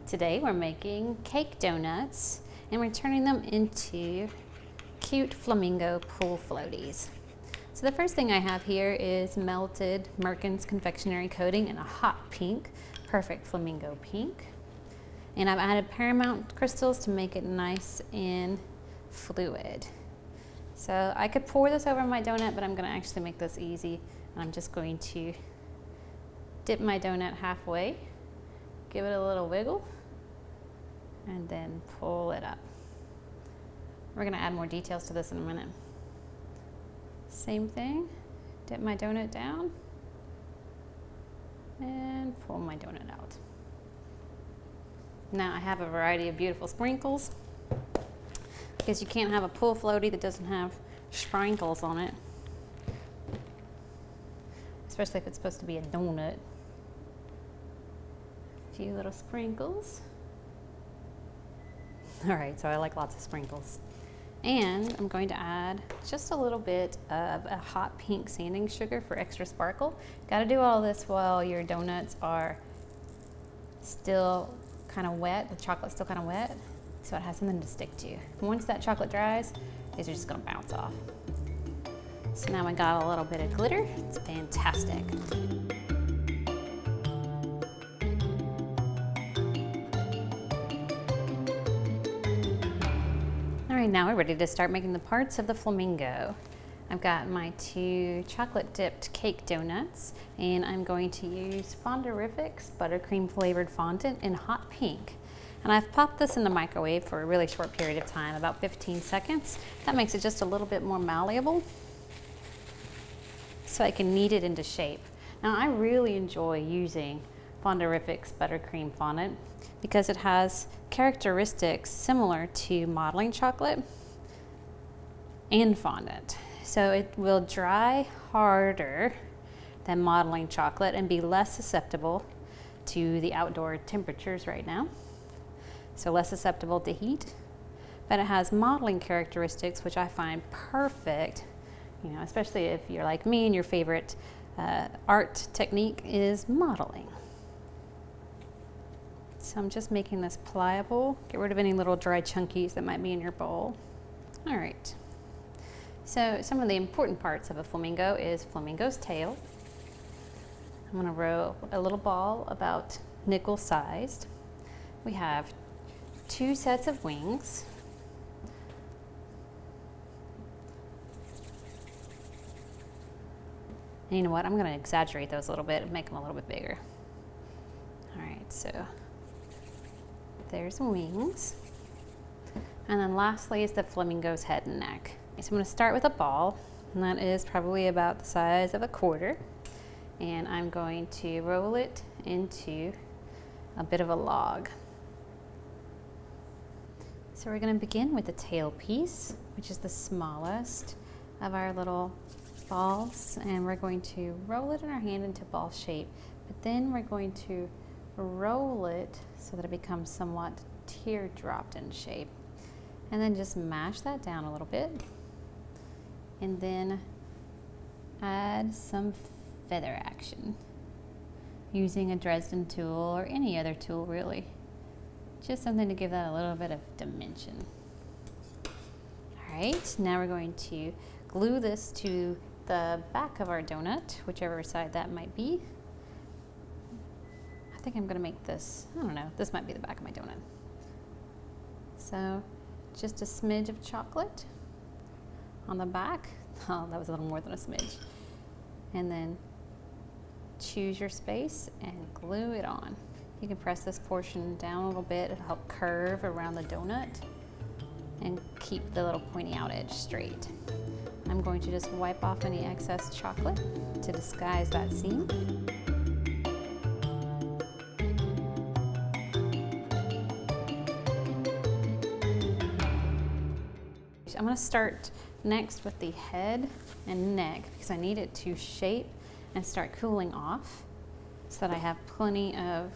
Today we're making cake donuts and we're turning them into cute flamingo pool floaties. So the first thing I have here is melted Merkin's confectionery coating in a hot pink, perfect flamingo pink. And I've added Paramount crystals to make it nice and fluid. So I could pour this over my donut, but I'm gonna actually make this easy. And I'm just going to dip my donut halfway, give it a little wiggle, and then pull it up. We're gonna add more details to this in a minute. Same thing, dip my donut down and pull my donut out. Now I have a variety of beautiful sprinkles because you can't have a pool floatie that doesn't have sprinkles on it, especially if it's supposed to be a donut. A few little sprinkles. All right, so I like lots of sprinkles. And I'm going to add just a little bit of a hot pink sanding sugar for extra sparkle. Got to do all this while your donuts are still kind of wet, the chocolate's still kind of wet, so it has something to stick to. Once that chocolate dries, these are just gonna bounce off. So now I got a little bit of glitter. It's fantastic. All right, now we're ready to start making the parts of the flamingo. I've got my 2 chocolate dipped cake donuts, and I'm going to use Fonderific's buttercream flavored fondant in hot pink. And I've popped this in the microwave for a really short period of time, about 15 seconds. That makes it just a little bit more malleable, so I can knead it into shape. Now I really enjoy using Fonderific's buttercream fondant because it has characteristics similar to modeling chocolate and fondant. So it will dry harder than modeling chocolate and be less susceptible to the outdoor temperatures right now. So less susceptible to heat, but it has modeling characteristics, which I find perfect, you know, especially if you're like me and your favorite art technique is modeling. So I'm just making this pliable. Get rid of any little dry chunkies that might be in your bowl. All right. So some of the important parts of a flamingo is flamingo's tail. I'm gonna roll a little ball about nickel sized. We have 2 sets of wings. And you know what, I'm gonna exaggerate those a little bit and make them a little bit bigger. All right, so there's wings. And then lastly is the flamingo's head and neck. So I'm gonna start with a ball, and that is probably about the size of a quarter. And I'm going to roll it into a bit of a log. So we're gonna begin with the tail piece, which is the smallest of our little balls, and we're going to roll it in our hand into ball shape, but then we're going to roll it so that it becomes somewhat teardropped in shape. And then just mash that down a little bit, and then add some feather action using a Dresden tool or any other tool really. Just something to give that a little bit of dimension. All right, now we're going to glue this to the back of our donut, whichever side that might be. I think I'm gonna make this, I don't know, this might be the back of my donut. So just a smidge of chocolate on the back. Oh, that was a little more than a smidge. And then choose your space and glue it on. You can press this portion down a little bit. It'll help curve around the donut and keep the little pointy out edge straight. I'm going to just wipe off any excess chocolate to disguise that seam. I'm going to start next with the head and neck because I need it to shape and start cooling off so that I have plenty of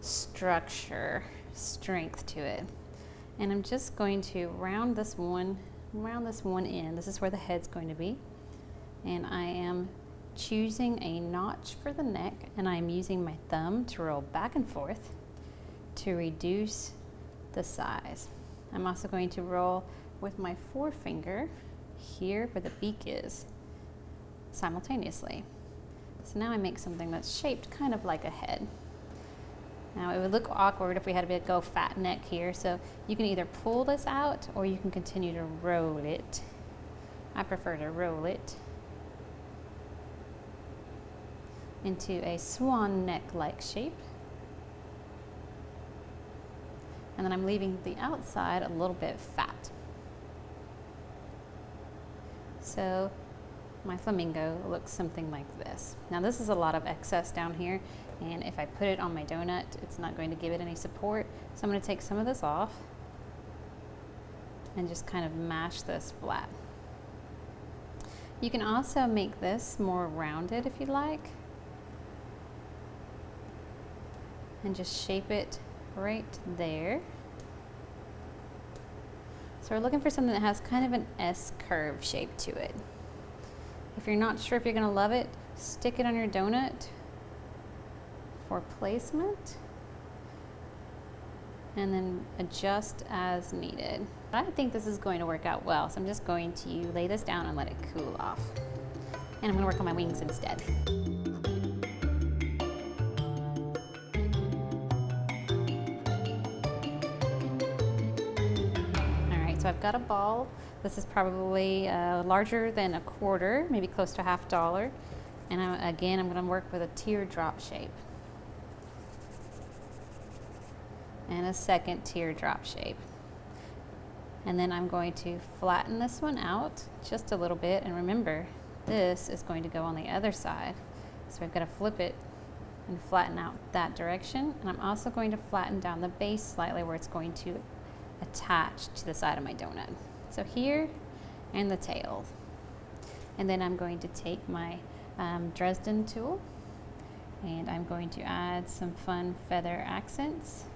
structure, strength to it. And I'm just going to round this one end. This is where the head's going to be. And I am choosing a notch for the neck, and I'm using my thumb to roll back and forth to reduce the size. I'm also going to roll with my forefinger here where the beak is simultaneously. So now I make something that's shaped kind of like a head. Now it would look awkward if we had to go fat neck here, so you can either pull this out or you can continue to roll it. I prefer to roll it into a swan neck-like shape. And then I'm leaving the outside a little bit fat. So my flamingo looks something like this. Now this is a lot of excess down here, and if I put it on my donut, it's not going to give it any support. So I'm going to take some of this off and just kind of mash this flat. You can also make this more rounded if you like, and just shape it right there. So we're looking for something that has kind of an S curve shape to it. If you're not sure if you're going to love it, stick it on your donut for placement and then adjust as needed. I think this is going to work out well, so I'm just going to lay this down and let it cool off. And I'm going to work on my wings instead. So I've got a ball. This is probably larger than a quarter, maybe close to $1/2. And again, I'm going to work with a teardrop shape. And a second teardrop shape. And then I'm going to flatten this one out just a little bit. And remember, this is going to go on the other side. So I've got to flip it and flatten out that direction. And I'm also going to flatten down the base slightly where it's going to attached to the side of my donut. So here, and the tail. And then I'm going to take my Dresden tool and I'm going to add some fun feather accents.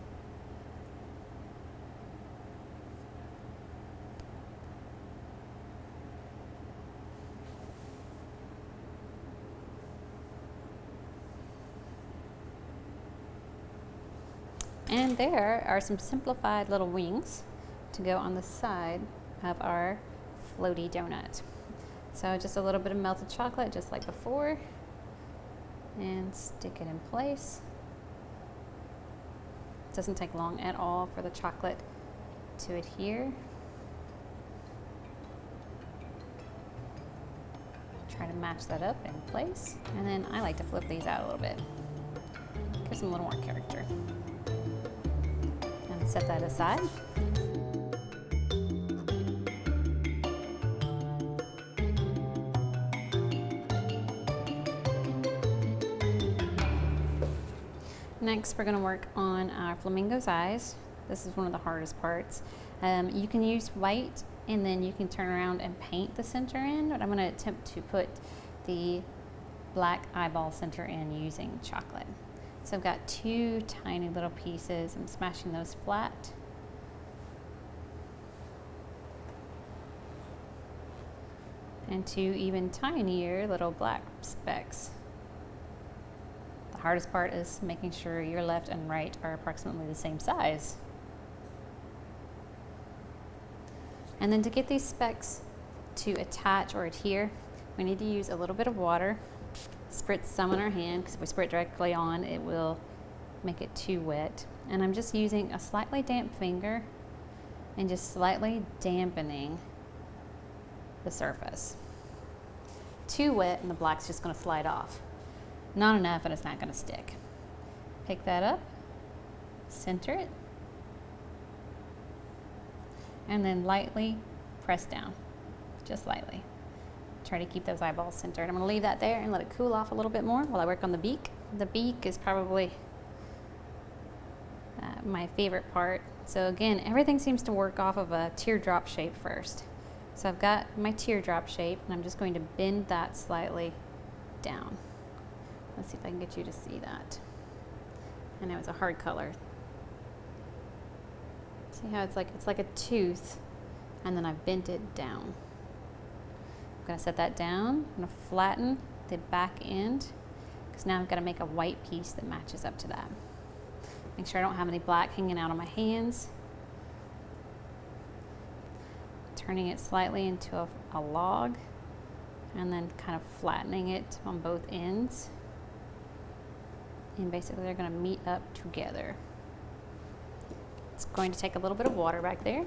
And there are some simplified little wings to go on the side of our floaty donut. So just a little bit of melted chocolate, just like before, and stick it in place. It doesn't take long at all for the chocolate to adhere. Try to match that up in place. And then I like to flip these out a little bit. Gives them a little more character. Set that aside. Next, we're going to work on our flamingo's eyes. This is one of the hardest parts. You can use white and then you can turn around and paint the center in, but I'm going to attempt to put the black eyeball center in using chocolate. So I've got 2 tiny little pieces. I'm smashing those flat. And 2 even tinier little black specks. The hardest part is making sure your left and right are approximately the same size. And then to get these specks to attach or adhere, we need to use a little bit of water. Spritz some on our hand, because if we spray it directly on, it will make it too wet. And I'm just using a slightly damp finger and just slightly dampening the surface. Too wet and the black's just going to slide off. Not enough and it's not going to stick. Pick that up, center it, and then lightly press down, just lightly. Try to keep those eyeballs centered. I'm going to leave that there and let it cool off a little bit more while I work on the beak. The beak is probably my favorite part. So again, everything seems to work off of a teardrop shape first. So I've got my teardrop shape and I'm just going to bend that slightly down. Let's see if I can get you to see that. I know it's a hard color. See how it's like a tooth, and then I've bent it down. I'm going to set that down. I'm going to flatten the back end, because now I've got to make a white piece that matches up to that. Make sure I don't have any black hanging out on my hands. Turning it slightly into a log, and then kind of flattening it on both ends. And basically they're going to meet up together. It's going to take a little bit of water back there.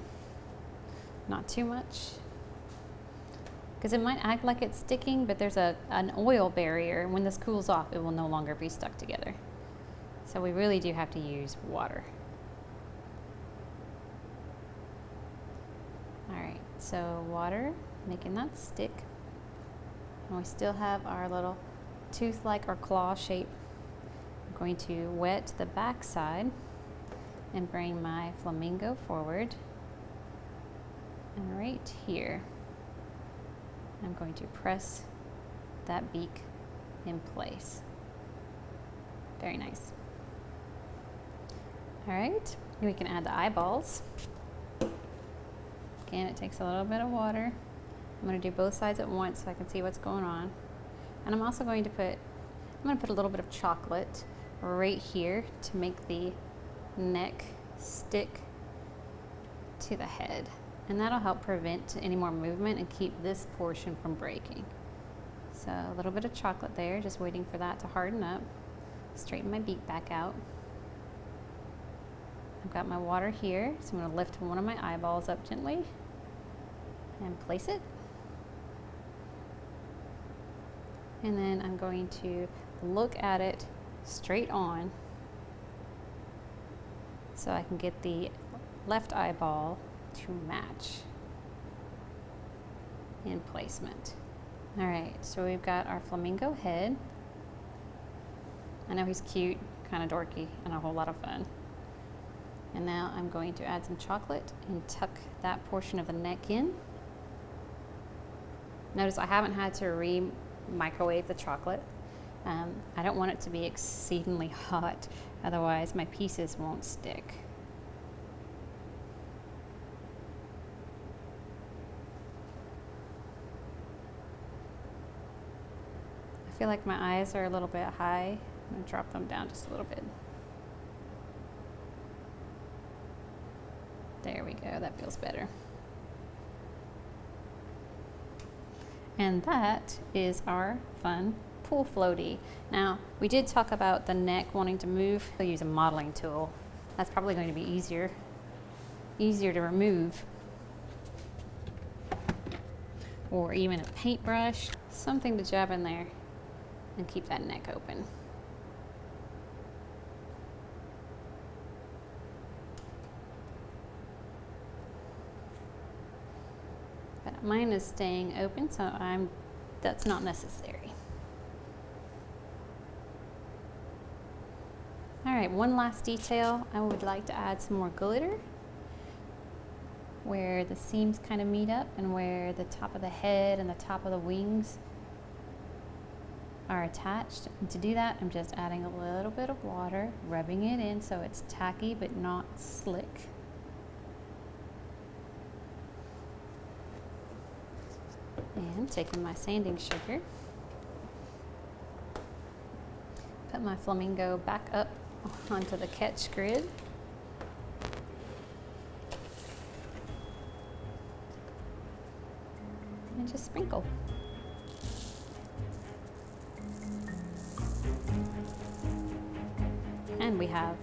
Not too much, because it might act like it's sticking, but there's an oil barrier. When this cools off, it will no longer be stuck together. So we really do have to use water. All right, so water, making that stick. And we still have our little tooth-like or claw shape. I'm going to wet the back side and bring my flamingo forward. And right here, I'm going to press that beak in place. Very nice. All right, we can add the eyeballs. Again, it takes a little bit of water. I'm going to do both sides at once so I can see what's going on. And I'm also going to put a little bit of chocolate right here to make the neck stick to the head. And that'll help prevent any more movement and keep this portion from breaking. So a little bit of chocolate there, just waiting for that to harden up. Straighten my beak back out. I've got my water here, so I'm going to lift one of my eyeballs up gently and place it. And then I'm going to look at it straight on so I can get the left eyeball to match in placement. All right, so we've got our flamingo head. I know he's cute, kind of dorky, and a whole lot of fun. And now I'm going to add some chocolate and tuck that portion of the neck in. Notice I haven't had to microwave the chocolate. I don't want it to be exceedingly hot, otherwise my pieces won't stick. I feel like my eyes are a little bit high. I'm going to drop them down just a little bit. There we go, that feels better. And that is our fun pool floatie. Now, we did talk about the neck wanting to move. We'll use a modeling tool. That's probably going to be easier to remove. Or even a paintbrush, something to jab in there and keep that neck open. But mine is staying open, so that's not necessary. All right, one last detail. I would like to add some more glitter where the seams kind of meet up and where the top of the head and the top of the wings are attached. And to do that, I'm just adding a little bit of water, rubbing it in so it's tacky but not slick. And taking my sanding sugar, put my flamingo back up onto the catch grid. And just sprinkle. And we have